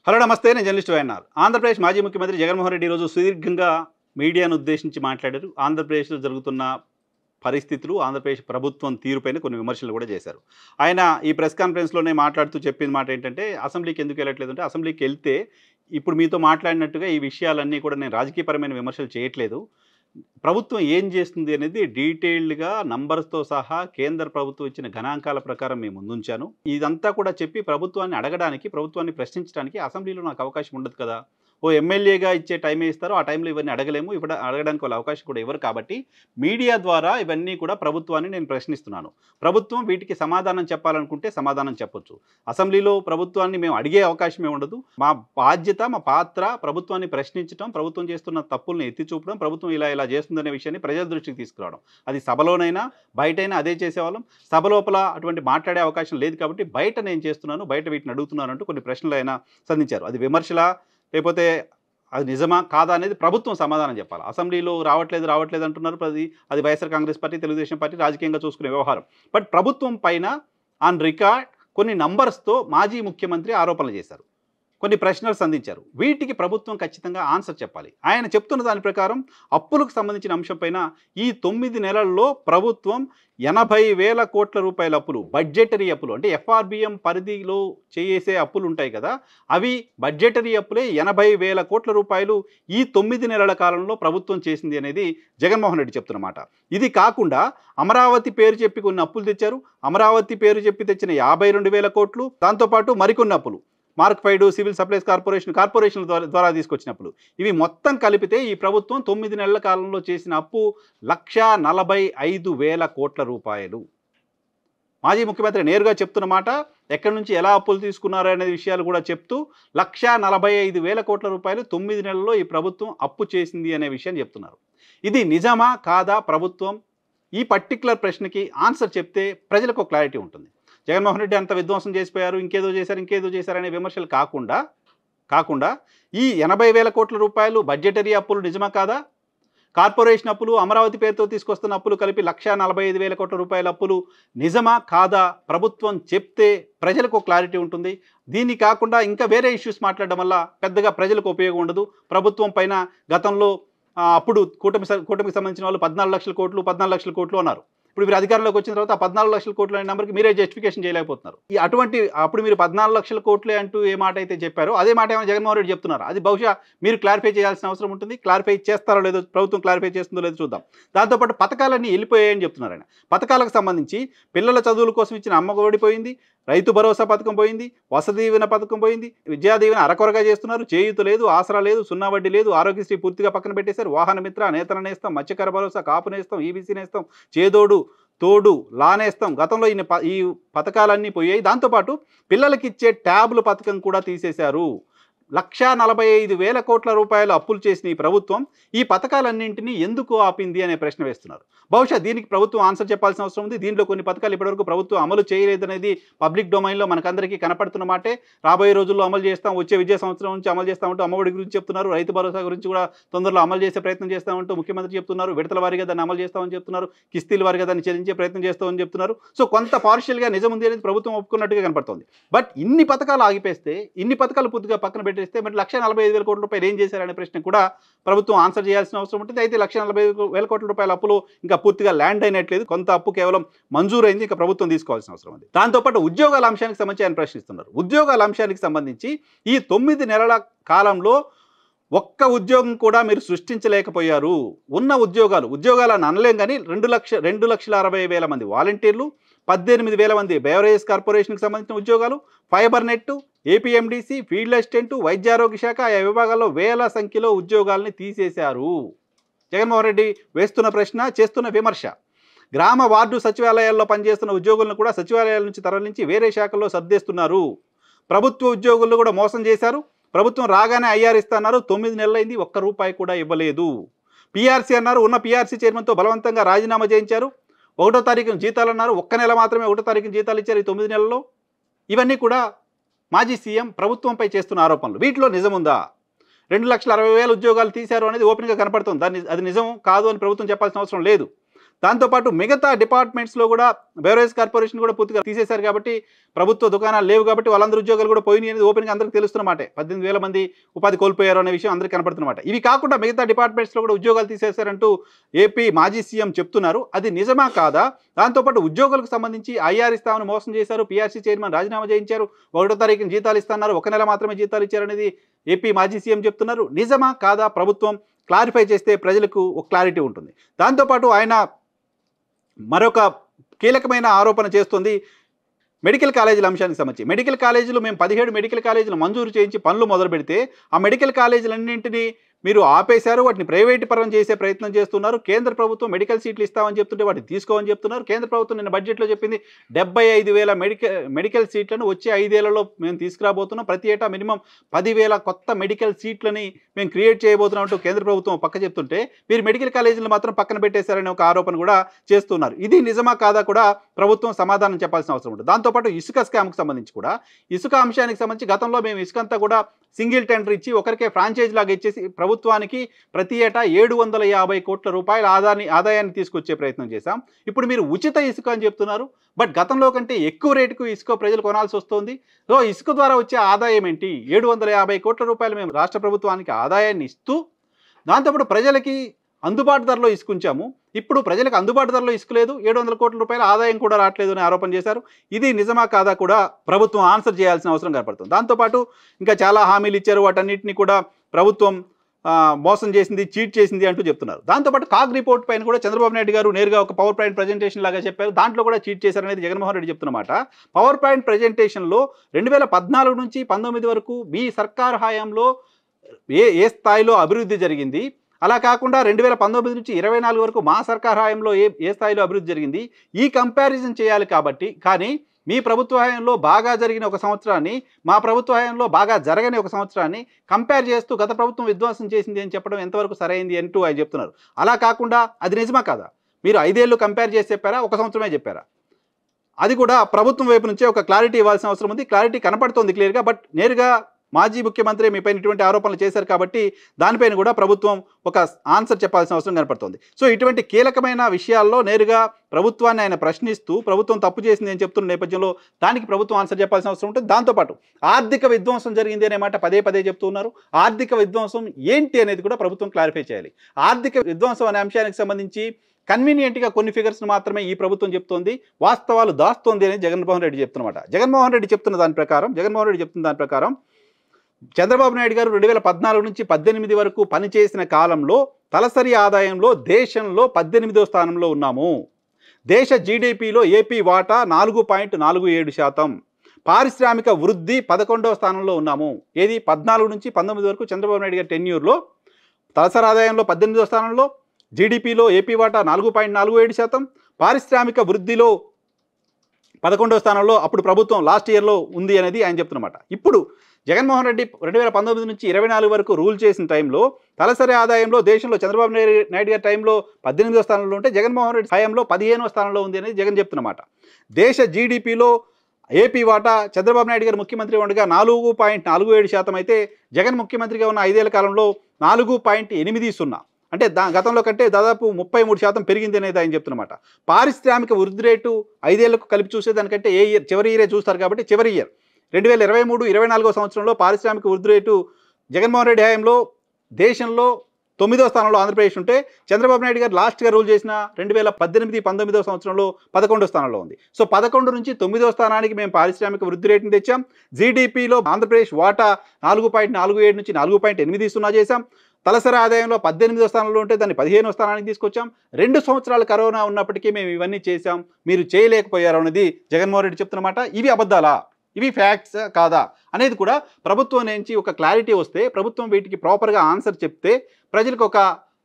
Hello నమస్తే, నేను journalist YNR. Andhra Pradesh మాజీ ముఖ్యమంత్రి జగన్మోహన్ రెడ్డి ఈరోజు సుదీర్ఘంగా మీడియాను ఉద్దేశించి మాట్లాడారు. ఆంధ్రప్రదేశ్లో జరుగుతున్న పరిస్థితులు, ఆంధ్రప్రదేశ్ ప్రభుత్వం తీరుపైన కొన్ని విమర్శలు కూడా చేశారు. ఆయన ఈ ప్రెస్ కాన్ఫరెన్స్లోనే మాట్లాడుతూ చెప్పిన మాట ఏంటంటే, అసెంబ్లీకి ఎందుకు వెళ్ళట్లేదంటే, అసెంబ్లీకి వెళ్తే ఇప్పుడు మీతో మాట్లాడినట్టుగా ఈ విషయాలన్నీ కూడా నేను రాజకీయపరమైన విమర్శలు చేయట్లేదు. ప్రభుత్వం ఏం చేస్తుంది అనేది డీటెయిల్డ్‌గా నంబర్స్‌తో సహా కేంద్ర ప్రభుత్వం ఇచ్చిన గణాంకాల ప్రకారం మీ ముందుంచాను. ఇదంతా కూడా చెప్పి ప్రభుత్వాన్ని అడగడానికి, ప్రభుత్వాన్ని ప్రశ్నించడానికి అసెంబ్లీలో నాకు అవకాశం ఉండదు కదా! ఓ ఎమ్మెల్యేగా ఇచ్చే టైమే ఇస్తారు. ఆ టైంలో ఇవన్నీ అడగలేము. అడగడానికి వాళ్ళ అవకాశం కూడా ఇవ్వరు కాబట్టి మీడియా ద్వారా ఇవన్నీ కూడా ప్రభుత్వాన్ని నేను ప్రశ్నిస్తున్నాను. ప్రభుత్వం వీటికి సమాధానం చెప్పాలనుకుంటే సమాధానం చెప్పొచ్చు. అసెంబ్లీలో ప్రభుత్వాన్ని మేము అడిగే అవకాశమే ఉండదు. మా బాధ్యత, మా పాత్ర ప్రభుత్వాన్ని ప్రశ్నించడం, ప్రభుత్వం చేస్తున్న తప్పుల్ని ఎత్తి చూపడం, ప్రభుత్వం ఇలా చేస్తుందనే విషయాన్ని ప్రజల దృష్టికి తీసుకురావడం. అది సభలోనైనా, బయటైనా అదే చేసేవాళ్ళం. సభ లోపల అటువంటి మాట్లాడే అవకాశం లేదు కాబట్టి బయట నేను చేస్తున్నాను, బయట వీటిని అడుగుతున్నాను అంటూ కొన్ని ప్రశ్నలు ఆయన సంధించారు. అది విమర్శలా, లేకపోతే అది నిజమా కాదా అనేది ప్రభుత్వం సమాధానం చెప్పాలి. అసెంబ్లీలో రావట్లేదు అంటున్నారు. అది వైఎస్ఆర్ కాంగ్రెస్ పార్టీ, తెలుగుదేశం పార్టీ రాజకీయంగా చూసుకునే వ్యవహారం. బట్ ప్రభుత్వం పైన ఆన్ రికార్డ్ కొన్ని నంబర్స్తో మాజీ ముఖ్యమంత్రి ఆరోపణలు చేశారు. కొన్ని ప్రశ్నలు సంధించారు. వీటికి ప్రభుత్వం ఖచ్చితంగా ఆన్సర్ చెప్పాలి. ఆయన చెప్తున్న దాని ప్రకారం అప్పులకు సంబంధించిన అంశంపైన ఈ 9 నెలల్లో ప్రభుత్వం 80,000 కోట్ల రూపాయల అప్పులు, బడ్జెటరీ అప్పులు అంటే ఎఫ్ఆర్బిఎం పరిధిలో చేసే అప్పులు ఉంటాయి కదా, అవి బడ్జెటరీ అప్పులే 80,000 కోట్ల రూపాయలు ఈ 9 నెలల కాలంలో ప్రభుత్వం చేసింది అనేది జగన్మోహన్ రెడ్డి చెప్తున్నమాట. ఇది కాకుండా అమరావతి పేరు చెప్పి కొన్ని అప్పులు తెచ్చారు. అమరావతి పేరు చెప్పి తెచ్చిన 52,000 కోట్లు, దాంతోపాటు మరికొన్ని అప్పులు, మార్క్ఫైడ్, సివిల్ సప్లైస్ కార్పొరేషన్ల ద్వారా తీసుకొచ్చినప్పుడు ఇవి మొత్తం కలిపితే ఈ ప్రభుత్వం 9 నెలల కాలంలో చేసిన అప్పు 1,45,000 కోట్ల రూపాయలు. మాజీ ముఖ్యమంత్రి నేరుగా చెప్తున్న మాట, ఎక్కడి నుంచి ఎలా అప్పులు తీసుకున్నారు అనే విషయాలు కూడా చెప్తూ 1,45,000 కోట్ల రూపాయలు 9 నెలల్లో ఈ ప్రభుత్వం అప్పు చేసింది అనే విషయాన్ని చెప్తున్నారు. ఇది నిజమా కాదా? ప్రభుత్వం ఈ పర్టికులర్ ప్రశ్నకి ఆన్సర్ చెప్తే ప్రజలకు ఒక క్లారిటీ ఉంటుంది. జగన్మోహన్ రెడ్డి అంత విధ్వంసం చేసిపోయారు, ఇంకేదో చేశారనే విమర్శలు కాకుండా ఈ 80,000 కోట్ల రూపాయలు బడ్జెటరీ అప్పులు నిజమా కాదా? కార్పొరేషన్ అప్పులు, అమరావతి పేరుతో తీసుకొస్తున్న అప్పులు కలిపి 1,45,000 కోట్ల రూపాయల అప్పులు నిజమా కాదా? ప్రభుత్వం చెప్తే ప్రజలకు క్లారిటీ ఉంటుంది. దీన్ని కాకుండా ఇంకా వేరే ఇష్యూస్ మాట్లాడడం వల్ల పెద్దగా ప్రజలకు ఉపయోగం ఉండదు. ప్రభుత్వం పైన గతంలో అప్పుడు కూటమికి సంబంధించిన వాళ్ళు 14 లక్షల కోట్లు అన్నారు. ఇప్పుడు మీరు అధికారంలోకి వచ్చిన తర్వాత 14 లక్షల కోట్లు అనే నెంబర్కి మీరే జస్టిఫికేషన్ చేయలేకపోతున్నారు. అప్పుడు మీరు 14 లక్షల కోట్లే అంటూ ఏ మాట అయితే చెప్పారో అదే మాట ఏమైనా జగన్మోహన్ రెడ్డి చెప్తున్నారు. అది బహుశా మీరు క్లారిఫై చేయాల్సిన అవసరం ఉంటుంది. క్లారిఫై చేస్తారో లేదో, ప్రభుత్వం క్లారిఫై చేస్తుందో లేదో చూద్దాం. దాంతోపాటు పథకాలన్నీ వెళ్ళిపోయాయని చెప్తున్నారు ఆయన. పథకాలకు సంబంధించి పిల్లల చదువుల కోసం ఇచ్చిన అమ్మ ఒడి పోయింది, రైతు భరోసా పథకం పోయింది, వసతి దీవెన పథకం పోయింది, విద్యా దీవెన అరకొరగా చేస్తున్నారు, చేయూత లేదు, ఆసరా లేదు, సున్నా వడ్డీ లేదు, ఆరోగ్యశ్రీ పూర్తిగా పక్కన పెట్టేశారు, వాహన మిత్ర, నేతన నేస్తం, మత్స్యకార భరోసా, కాపు నేస్తం, ఈబీసీ నేస్తం, చేదోడు తోడు, లానేస్తాం, గతంలో ఈ పథకాలన్నీ పోయాయి. దాంతోపాటు పిల్లలకి ఇచ్చే ట్యాబ్ల పథకం కూడా తీసేశారు. 1,45,000 కోట్ల రూపాయలు అప్పులు చేసిన ఈ ప్రభుత్వం ఈ పథకాలన్నింటినీ ఎందుకు ఆపింది అనే ప్రశ్న వేస్తున్నారు. బహుశా దీనికి ప్రభుత్వం ఆన్సర్ చెప్పాల్సిన అవసరం ఉంది. దీంట్లో కొన్ని పథకాలు ఇప్పటివరకు ప్రభుత్వం అమలు చేయలేదనేది పబ్లిక్ డొమైన్లో మనకందరికీ కనపడుతున్న మాటే. రాబోయే రోజుల్లో అమలు చేస్తాం, వచ్చే విద్యా సంవత్సరం నుంచి అమలు చేస్తామంటూ అమ్మఒడి గురించి చెప్తున్నారు, రైతు భరోసా గురించి కూడా తొందరలో అమలు చేసే ప్రయత్నం చేస్తామంటూ ముఖ్యమంత్రి చెప్తున్నారు, విడతల వారీగా దాన్ని అమలు చేస్తామని చెప్తున్నారు, కిస్తీల వారీగా దాన్ని చెల్లించే ప్రయత్నం చేస్తామని చెప్తున్నారు. సో కొంత పార్షియల్గా నిజం ఉంది అనేది ప్రభుత్వం ఒప్పుకున్నట్టుగా కనపడుతుంది. బట్ ఇన్ని పథకాలు ఆగిపేస్తే, ఇన్ని పథకాలు పూర్తిగా పక్కన పెట్టేస్తే మరి 1,45,000 కోట్ల రూపాయలు ఏం చేశారనే ప్రశ్న కూడా ప్రభుత్వం ఆన్సర్ చేయాల్సిన అవసరం ఉంటుంది. అయితే 1,45,000 కోట్ల రూపాయల అప్పులు ఇంకా పూర్తిగా ల్యాండ్ అయినట్లేదు. కొంత అప్పు కేవలం మంజూరైంది, ఇంకా ప్రభుత్వం తీసుకోవాల్సిన అవసరం ఉంది. దాంతోపాటు ఉద్యోగాల అంశానికి సంబంధించి ఆయన ప్రశ్నిస్తున్నారు. ఉద్యోగాల అంశానికి సంబంధించి ఈ 9 నెలల కాలంలో ఒక్క ఉద్యోగం కూడా మీరు సృష్టించలేకపోయారు. ఉన్న ఉద్యోగాలను అనలేం కానీ 2,60,000 మంది వాలంటీర్లు, 18,000 మంది బెవరేజ్ కార్పొరేషన్కి సంబంధించిన ఉద్యోగాలు, fiber net, APMDC, field assistant, వైద్యారోగ్య శాఖ, ఆయా విభాగాల్లో వేల సంఖ్యలో ఉద్యోగాల్ని తీసేశారు. జగన్మోహన్ రెడ్డి వేస్తున్న ప్రశ్న, చేస్తున్న విమర్శ. గ్రామ వార్డు సచివాలయాల్లో పనిచేస్తున్న ఉద్యోగులను కూడా సచివాలయాల నుంచి తరలించి వేరే శాఖల్లో సర్దేస్తున్నారు. ప్రభుత్వ ఉద్యోగులను కూడా మోసం చేశారు. ప్రభుత్వం రాగానే ఐఆర్ ఇస్తున్నారు, 9 నెలలైంది, ఒక్క రూపాయి కూడా ఇవ్వలేదు. పీఆర్సీ అన్నారు, ఉన్న పీఆర్సీ చైర్మన్తో బలవంతంగా రాజీనామా చేయించారు. 1వ తారీఖున జీతాలు అన్నారు, ఒక్క నెల మాత్రమే 1వ తారీఖున జీతాలు ఇచ్చారు ఈ 9 నెలల్లో. ఇవన్నీ కూడా మాజీ సీఎం ప్రభుత్వంపై చేస్తున్న ఆరోపణలు. వీటిలో నిజముందా? 2,60,000 ఉద్యోగాలు తీశారు అనేది ఓపెన్గా కనపడుతుంది. అది నిజం కాదు అని ప్రభుత్వం చెప్పాల్సిన అవసరం లేదు. దాంతోపాటు మిగతా డిపార్ట్మెంట్స్లో కూడా బెవరేజ్ కార్పొరేషన్ కూడా పూర్తిగా తీసేశారు కాబట్టి ప్రభుత్వ దుకాణాలు లేవు కాబట్టి వాళ్ళందరూ ఉద్యోగాలు కూడా పోయినాయి అనేది ఓపెన్గా అందరికీ తెలుస్తున్నమాట. 18,000 మంది ఉపాధి కోల్పోయారు అనే విషయం అందరికీ కనపడుతున్నమాట. ఇవి కాకుండా మిగతా డిపార్ట్మెంట్స్లో కూడా ఉద్యోగాలు తీసేశారంటూ ఏపీ మాజీ సీఎం చెప్తున్నారు. అది నిజమా కాదా? దాంతోపాటు ఉద్యోగులకు సంబంధించి ఐఆర్ ఇస్తామని మోసం చేశారు, పీఆర్సీ చైర్మన్ రాజీనామా చేయించారు, 1వ తారీఖున జీతాలు ఇస్తున్నారు, 1 నెల మాత్రమే జీతాలు ఇచ్చారనేది ఏపీ మాజీ సీఎం చెప్తున్నారు. నిజమా కాదా ప్రభుత్వం క్లారిఫై చేస్తే ప్రజలకు ఒక క్లారిటీ ఉంటుంది. దాంతోపాటు ఆయన మరొక కీలకమైన ఆరోపణ చేస్తుంది మెడికల్ కాలేజీల అంశానికి సంబంధించి. మెడికల్ కాలేజీలు మేము 17 మెడికల్ కాలేజీలు మంజూరు చేయించి పనులు మొదలు పెడితే ఆ మెడికల్ కాలేజీలన్నింటినీ మీరు ఆపేశారు, వాటిని ప్రైవేటు పరం చేసే ప్రయత్నం చేస్తున్నారు. కేంద్ర ప్రభుత్వం మెడికల్ సీట్లు ఇస్తామని చెప్తుంటే వాటిని తీసుకోమని చెప్తున్నారు. కేంద్ర ప్రభుత్వం నిన్న బడ్జెట్లో చెప్పింది 75,000 మెడికల్ సీట్లను వచ్చే 5 ఏళ్లలో మేము తీసుకురాబోతున్నాం, ప్రతి ఏటా మినిమం 10,000 కొత్త మెడికల్ సీట్లని మేము క్రియేట్ చేయబోతున్నాం అంటూ కేంద్ర ప్రభుత్వం పక్క చెప్తుంటే మీరు మెడికల్ కాలేజీలు మాత్రం పక్కన పెట్టేశారనే ఒక ఆరోపణ కూడా చేస్తున్నారు. ఇది నిజమా కాదా కూడా ప్రభుత్వం సమాధానం చెప్పాల్సిన అవసరం ఉంటుంది. దాంతోపాటు ఇసుక స్కామ్కి సంబంధించి కూడా ఇసుక అంశానికి సంబంధించి గతంలో మేము ఇసుకంతా కూడా సింగిల్ టెండర్ ఇచ్చి ఒకరికే ఫ్రాంచైజ్ లాగా ఇచ్చేసి ప్రభుత్వానికి ప్రతి ఏటా 750 కోట్ల రూపాయల ఆదాయాన్ని తీసుకొచ్చే ప్రయత్నం చేశాం. ఇప్పుడు మీరు ఉచిత ఇసుక అని చెప్తున్నారు, బట్ గతంలో కంటే ఎక్కువ రేటుకు ఇసుక ప్రజలు కొనాల్సి వస్తుంది. సో ఇసుక ద్వారా వచ్చే ఆదాయం ఏంటి? 750 కోట్ల రూపాయలు మేము రాష్ట్ర ప్రభుత్వానికి ఆదాయాన్ని ఇస్తూ దాంతోపాటు ప్రజలకి అందుబాటు ధరలో ఇసుక ఉంచాము. ఇప్పుడు ప్రజలకు అందుబాటు ధరలో ఇసుక లేదు, 700 కోట్ల రూపాయల ఆదాయం కూడా రావట్లేదు అని ఆరోపణ చేశారు. ఇది నిజమా కాదా కూడా ప్రభుత్వం ఆన్సర్ చేయాల్సిన అవసరం కనపడుతుంది. దాంతోపాటు ఇంకా చాలా హామీలు ఇచ్చారు, వాటన్నిటిని కూడా ప్రభుత్వం మోసం చేసింది, చీట్ చేసింది అంటూ చెప్తున్నారు. దాంతోపాటు కాగ్ రిపోర్ట్ పైన కూడా చంద్రబాబు నాయుడు గారు నేరుగా ఒక పవర్ పాయింట్ ప్రజెంటేషన్ లాగా చెప్పారు. దాంట్లో కూడా చీట్ చేశారనేది జగన్మోహన్ రెడ్డి చెప్తున్నమాట. పవర్ పాయింట్ ప్రజెంటేషన్లో 2014 నుంచి 19 వరకు మీ సర్కార్ హయాంలో ఏ స్థాయిలో అభివృద్ధి జరిగింది, అలా కాకుండా 2019 నుంచి 24 వరకు మా సర్కార్ హయాంలో ఏ స్థాయిలో అభివృద్ధి జరిగింది, ఈ కంపారిజన్ చేయాలి. కాబట్టి కానీ మీ ప్రభుత్వ హయాంలో బాగా జరిగిన ఒక సంవత్సరాన్ని, మా ప్రభుత్వ హయాంలో బాగా జరగని ఒక సంవత్సరాన్ని కంపేర్ చేస్తూ గత ప్రభుత్వం విధ్వంసం చేసింది అని చెప్పడం ఎంతవరకు సరైంది అంటూ ఆయన చెప్తున్నారు. అలా కాకుండా అది నిజమా కాదా? మీరు 5 ఏళ్ళు కంపేర్ చేసి చెప్పారా, ఒక సంవత్సరమే చెప్పారా? అది కూడా ప్రభుత్వం వైపు నుంచే ఒక క్లారిటీ ఇవ్వాల్సిన అవసరం ఉంది. క్లారిటీ కనపడుతోంది క్లియర్గా, బట్ నేరుగా మాజీ ముఖ్యమంత్రి మీపైన ఇటువంటి ఆరోపణలు చేశారు కాబట్టి దానిపైన కూడా ప్రభుత్వం ఒక ఆన్సర్ చెప్పాల్సిన అవసరం కనపడుతోంది. సో ఇటువంటి కీలకమైన విషయాల్లో నేరుగా ప్రభుత్వాన్ని ఆయన ప్రశ్నిస్తూ ప్రభుత్వం తప్పు చేసింది అని చెప్తున్న నేపథ్యంలో దానికి ప్రభుత్వం ఆన్సర్ చెప్పాల్సిన అవసరం ఉంటుంది. దాంతోపాటు ఆర్థిక విధ్వంసం జరిగింది అనే మాట పదే పదే చెప్తూ ఉన్నారు. ఆర్థిక విధ్వంసం ఏంటి అనేది కూడా ప్రభుత్వం క్లారిఫై చేయాలి. ఆర్థిక విధ్వంసం అనే అంశానికి సంబంధించి కన్వీనియంట్గా కొన్ని ఫిగర్స్ మాత్రమే ఈ ప్రభుత్వం చెప్తోంది, వాస్తవాలు దాస్తోంది అనేది జగన్మోహన్ రెడ్డి చెప్తున్నమాట. జగన్మోహన్ రెడ్డి చెప్తున్న దాని ప్రకారం చంద్రబాబు నాయుడు గారు 2014 నుంచి 18 వరకు పనిచేసిన కాలంలో తలసరి ఆదాయంలో దేశంలో 18వ స్థానంలో ఉన్నాము. దేశ జీడిపిలో ఏపీ వాటా 4.47%. పారిశ్రామిక వృద్ధి 11వ స్థానంలో ఉన్నాము. ఏది 14 నుంచి 19 వరకు చంద్రబాబు నాయుడు గారి టెన్యూర్లో తలసరి ఆదాయంలో 18వ స్థానంలో, జీడిపిలో ఏపీ వాటా 4.47%, పారిశ్రామిక వృద్ధిలో 11వ స్థానంలో అప్పుడు ప్రభుత్వం లాస్ట్ ఇయర్లో ఉంది అనేది ఆయన చెప్తున్నమాట. ఇప్పుడు జగన్మోహన్ రెడ్డి 2019 నుంచి 24 వరకు రూల్ చేసిన టైంలో తలసరి ఆదాయంలో దేశంలో చంద్రబాబు నాయుడు గారి టైంలో 18వ స్థానంలో ఉంటే జగన్మోహన్ రెడ్డి హయాంలో 15వ స్థానంలో ఉంది అనేది జగన్ చెప్తున్నమాట. దేశ జీడిపిలో ఏపీ వాటా చంద్రబాబు నాయుడు గారు ముఖ్యమంత్రి ఉండగా 4.47% అయితే జగన్ ముఖ్యమంత్రిగా ఉన్న 5 ఏళ్ల కాలంలో 4.80%. అంటే గతంలో కంటే దాదాపు 33% పెరిగింది అనేది ఆయన చెప్తున్నమాట. పారిశ్రామిక వృద్ధి రేటు 5 ఏళ్లకు కలిపి చూసేదానికంటే చివరి ఇయరే చూస్తారు కాబట్టి చివరి ఇయర్ 2023-24 సంవత్సరంలో పారిశ్రామిక వృద్ధి రేటు జగన్మోహన్ రెడ్డి హయాంలో దేశంలో 9వ స్థానంలో ఆంధ్రప్రదేశ్ ఉంటే చంద్రబాబు నాయుడు గారు లాస్ట్గా రూల్ చేసిన 2018-19 సంవత్సరంలో 11వ స్థానంలో ఉంది. సో 11 నుంచి 9వ స్థానానికి మేము పారిశ్రామిక వృద్ధి రేటును తెచ్చాం. జీడిపిలో ఆంధ్రప్రదేశ్ వాటా 4.47 నుంచి 4.80 చేశాం. తలసరి ఆదాయంలో 18వ స్థానంలో ఉంటే దాన్ని 15వ స్థానానికి తీసుకొచ్చాం. 2 సంవత్సరాలు కరోనా ఉన్నప్పటికీ మేము ఇవన్నీ చేశాం, మీరు చేయలేకపోయారు అనేది జగన్మోహన్ రెడ్డి చెప్తున్నమాట. ఇవి అబద్ధాలా, ఇవి ఫ్యాక్ట్స్ కాదా అనేది కూడా ప్రభుత్వం నుంచి ఒక క్లారిటీ వస్తే, ప్రభుత్వం వీటికి ప్రాపర్గా ఆన్సర్ చెప్తే ప్రజలకు ఒక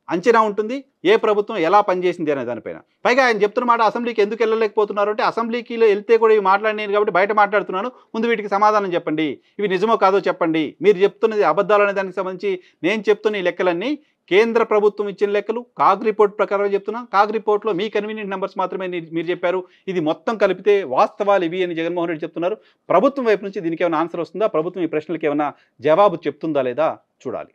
అంచనా ఉంటుంది ఏ ప్రభుత్వం ఎలా పనిచేసింది అనే దానిపైన. పైగా ఆయన చెప్తున్నమాట అసెంబ్లీకి ఎందుకు వెళ్ళలేకపోతున్నారు అంటే, అసెంబ్లీకి వెళ్తే కూడా ఇవి మాట్లాడినారు కాబట్టి బయట మాట్లాడుతున్నాను, ముందు వీటికి సమాధానం చెప్పండి, ఇవి నిజమో కాదో చెప్పండి, మీరు చెప్తున్నది అబద్ధాలు అనే దానికి సంబంధించి నేను చెప్తున్న ఈ లెక్కలన్నీ కేంద్ర ప్రభుత్వం ఇచ్చిన లెక్కలు, కాగ్ రిపోర్ట్ ప్రకారం చెప్తున్నాం. కాగ్ రిపోర్ట్లో మీ కన్వీనియంట్ నెంబర్స్ మాత్రమే మీరు చెప్పారు, ఇది మొత్తం కలిపితే వాస్తవాలు ఇవి అని జగన్మోహన్ రెడ్డి చెప్తున్నారు. ప్రభుత్వం వైపు నుంచి దీనికి ఏమైనా ఆన్సర్ వస్తుందా, ప్రభుత్వం ఈ ప్రశ్నలకు ఏమైనా జవాబు చెప్తుందా లేదా చూడాలి.